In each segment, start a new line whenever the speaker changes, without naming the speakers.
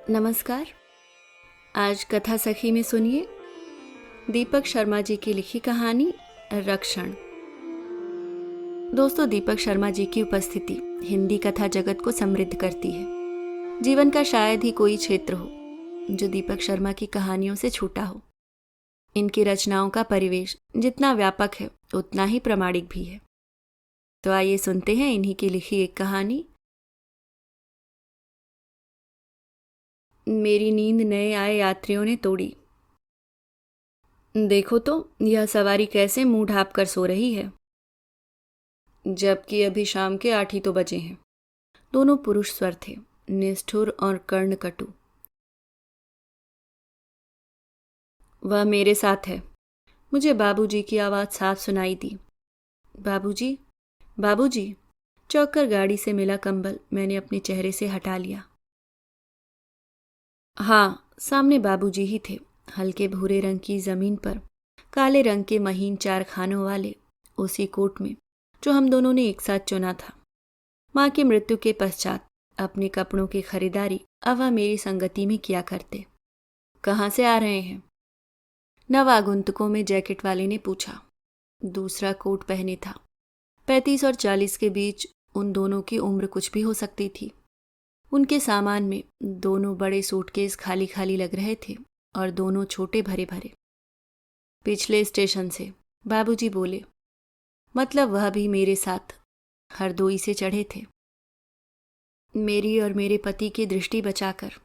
नमस्कार। आज कथा सखी में सुनिए दीपक शर्मा जी की लिखी कहानी रक्षण। दोस्तों, दीपक शर्मा जी की उपस्थिति हिंदी कथा जगत को समृद्ध करती है। जीवन का शायद ही कोई क्षेत्र हो जो दीपक शर्मा की कहानियों से छूटा हो। इनकी रचनाओं का परिवेश जितना व्यापक है उतना ही प्रामाणिक भी है। तो आइए सुनते हैं इन्हीं की लिखी एक कहानी, मेरी नींद नए आए यात्रियों ने तोड़ी। देखो तो यह सवारी कैसे मुंह ढाँप कर सो रही है, जबकि अभी शाम के 8 ही तो बजे हैं। दोनों पुरुष स्वर थे, निष्ठुर और कर्णकटु। वह मेरे साथ है। मुझे बाबूजी की आवाज़ साफ सुनाई दी। बाबूजी, बाबूजी। चौंक कर गाड़ी से मिला कंबल मैंने अपने चेहरे से हटा लिया। हाँ, सामने बाबूजी ही थे, हल्के भूरे रंग की जमीन पर काले रंग के महीन 4 खानों वाले, उसी कोट में जो हम दोनों ने एक साथ चुना था। माँ की मृत्यु के पश्चात अपने कपड़ों की खरीदारी अब वह मेरी संगति में किया करते। कहाँ से आ रहे हैं? नवागुंतकों में जैकेट वाले ने पूछा। दूसरा कोट पहने था। 35 और 40 के बीच उन दोनों की उम्र कुछ भी हो सकती थी। उनके सामान में दोनों बड़े सूटकेस खाली खाली लग रहे थे और दोनों छोटे भरे भरे। पिछले स्टेशन से, बाबूजी बोले। मतलब वह भी मेरे साथ हरदोई से चढ़े थे, मेरी और मेरे पति की दृष्टि बचाकर।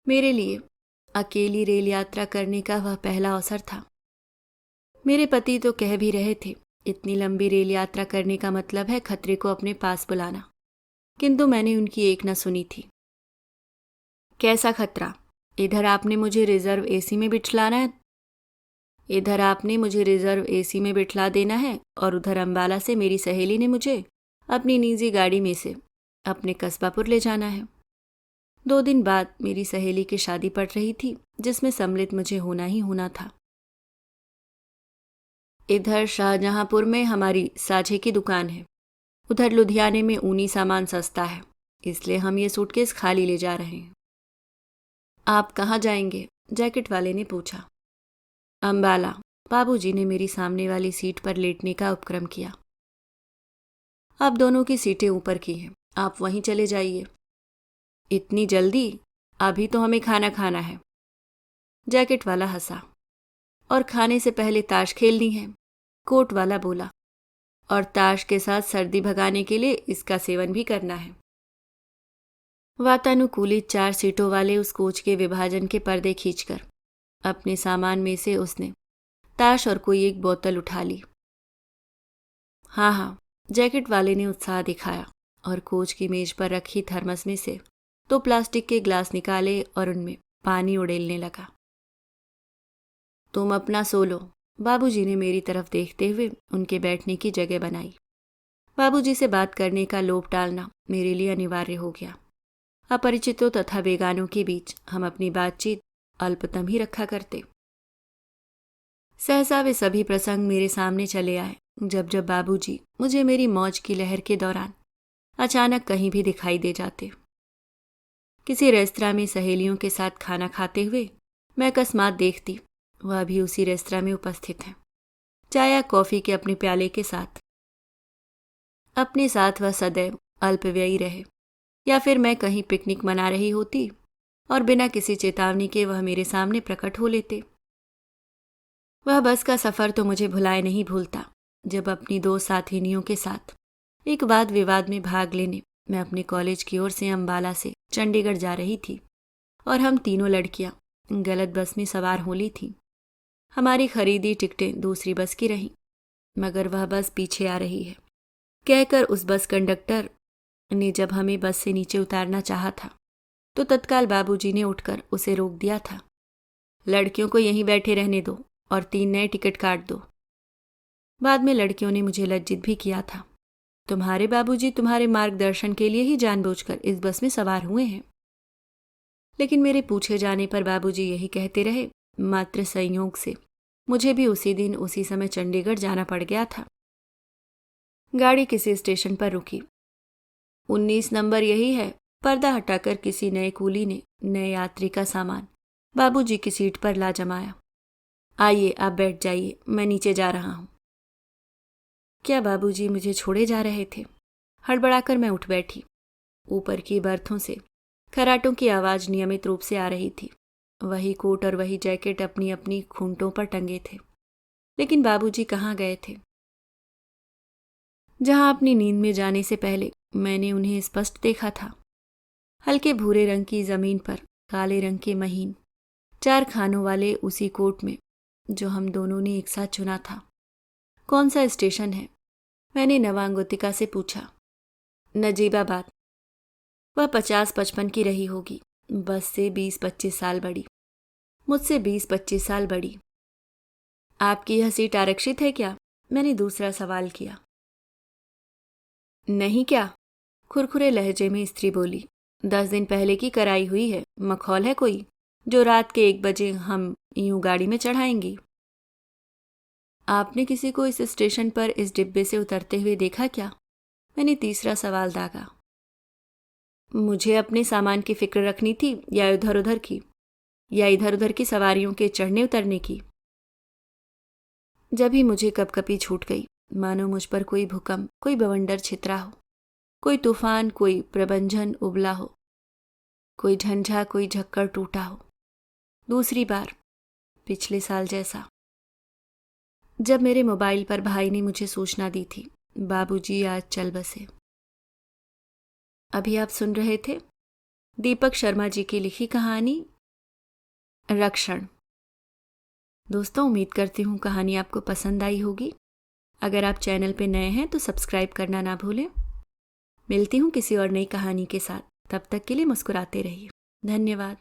मेरे लिए अकेली रेल यात्रा करने का वह पहला अवसर था। मेरे पति तो कह भी रहे थे, इतनी लंबी रेल यात्रा करने का मतलब है खतरे को अपने पास बुलाना, किंतु मैंने उनकी एक न सुनी थी। कैसा खतरा? इधर आपने मुझे रिजर्व एसी में बिठलाना है, इधर आपने मुझे रिजर्व एसी में बिठला देना है और उधर अंबाला से मेरी सहेली ने मुझे अपनी निजी गाड़ी में से अपने कस्बापुर ले जाना है। 2 दिन बाद मेरी सहेली की शादी पड़ रही थी, जिसमें सम्मिलित मुझे होना ही होना था। इधर शाहजहांपुर में हमारी साझे की दुकान है, उधर लुधियाने में ऊनी सामान सस्ता है, इसलिए हम ये सूटकेस खाली ले जा रहे हैं। आप कहाँ जाएंगे? जैकेट वाले ने पूछा। अंबाला। बाबूजी ने मेरी सामने वाली सीट पर लेटने का उपक्रम किया। अब दोनों की सीटें ऊपर की हैं, आप वहीं चले जाइए। इतनी जल्दी? अभी तो हमें खाना खाना है। जैकेट वाला हंसा। और खाने से पहले ताश खेलनी है, कोट वाला बोला। और ताश के साथ सर्दी भगाने के लिए इसका सेवन भी करना है। वातानुकूलित 4 सीटों वाले उस कोच के विभाजन के पर्दे खींचकर अपने सामान में से उसने ताश और कोई एक बोतल उठा ली। हाँ हाँ, जैकेट वाले ने उत्साह दिखाया और कोच की मेज पर रखी थर्मस में से 2 प्लास्टिक के ग्लास निकाले और उनमें पानी उड़ेलने लगा। तुम अपना सो लो। बाबूजी ने मेरी तरफ देखते हुए उनके बैठने की जगह बनाई। बाबूजी से बात करने का लोभ टालना मेरे लिए अनिवार्य हो गया। अपरिचितों तथा बेगानों के बीच हम अपनी बातचीत अल्पतम ही रखा करते। सहसा वे सभी प्रसंग मेरे सामने चले आए जब जब बाबूजी मुझे मेरी मौज की लहर के दौरान अचानक कहीं भी दिखाई दे जाते। किसी रेस्तरां में सहेलियों के साथ खाना खाते हुए मैं अकस्मात देखती वह भी उसी रेस्तरां में उपस्थित हैं, चाय या कॉफी के अपने प्याले के साथ। अपने साथ वह सदैव अल्पव्ययी रहे, या फिर मैं कहीं पिकनिक मना रही होती और बिना किसी चेतावनी के वह मेरे सामने प्रकट हो लेते। वह बस का सफ़र तो मुझे भुलाए नहीं भूलता, जब अपनी 2 साथिनियों के साथ एक वाद विवाद में भाग लेने मैं अपने कॉलेज की ओर से अंबाला से चंडीगढ़ जा रही थी और हम तीनों लड़कियां गलत बस में सवार हो ली थीं। हमारी खरीदी टिकटें दूसरी बस की रहीं, मगर वह बस पीछे आ रही है कहकर उस बस कंडक्टर ने जब हमें बस से नीचे उतारना चाहा था तो तत्काल बाबूजी ने उठकर उसे रोक दिया था। लड़कियों को यहीं बैठे रहने दो और 3 नए टिकट काट दो। बाद में लड़कियों ने मुझे लज्जित भी किया था। तुम्हारे बाबूजी तुम्हारे मार्गदर्शन के लिए ही जानबूझकर इस बस में सवार हुए हैं। लेकिन मेरे पूछे जाने पर बाबूजी यही कहते रहे। मात्र संयोग से मुझे भी उसी दिन उसी समय चंडीगढ़ जाना पड़ गया था। गाड़ी किसी स्टेशन पर रुकी। 19 नंबर यही है, पर्दा हटाकर किसी नए कूली ने नए यात्री का सामान बाबूजी की सीट पर ला जमाया। आइए, आप बैठ जाइए, मैं नीचे जा रहा हूं। क्या बाबूजी मुझे छोड़े जा रहे थे? हड़बड़ाकर मैं उठ बैठी। ऊपर की बर्थों से खर्राटों की आवाज नियमित रूप से आ रही थी। वही कोट और वही जैकेट अपनी अपनी खूंटों पर टंगे थे। लेकिन बाबूजी कहाँ गए थे? जहां अपनी नींद में जाने से पहले मैंने उन्हें स्पष्ट देखा था। हल्के भूरे रंग की जमीन पर काले रंग के महीन 4 खानों वाले उसी कोट में जो हम दोनों ने एक साथ चुना था। कौन सा स्टेशन है? मैंने नवांगोतिका से पूछा। नजीबाबाद। वह 50-55 की रही होगी, बस से 20-25 साल बड़ी, मुझसे 20-25 साल बड़ी। आपकी यह सीट आरक्षित है क्या? मैंने दूसरा सवाल किया। नहीं क्या? खुरखुरे लहजे में स्त्री बोली। 10 दिन पहले की कराई हुई है। मखौल है कोई जो रात के 1 बजे हम यूं गाड़ी में चढ़ाएंगी? आपने किसी को इस स्टेशन पर इस डिब्बे से उतरते हुए देखा क्या? मैंने तीसरा सवाल दागा। मुझे अपने सामान की फिक्र रखनी थी या इधर उधर की, या इधर उधर की सवारियों के चढ़ने उतरने की? जब ही मुझे कपकपी छूट गई, मानो मुझ पर कोई भूकंप, कोई बवंडर छितरा हो, कोई तूफान, कोई प्रबंजन उबला हो, कोई झंझा, कोई झक्कड़ टूटा हो। दूसरी बार पिछले साल जैसा, जब मेरे मोबाइल पर भाई ने मुझे सूचना दी थी, बाबूजी आज चल बसे। अभी आप सुन रहे थे दीपक शर्मा जी की लिखी कहानी रक्षण। दोस्तों, उम्मीद करती हूँ कहानी आपको पसंद आई होगी। अगर आप चैनल पे नए हैं तो सब्सक्राइब करना ना भूलें। मिलती हूँ किसी और नई कहानी के साथ। तब तक के लिए मुस्कुराते रहिए। धन्यवाद।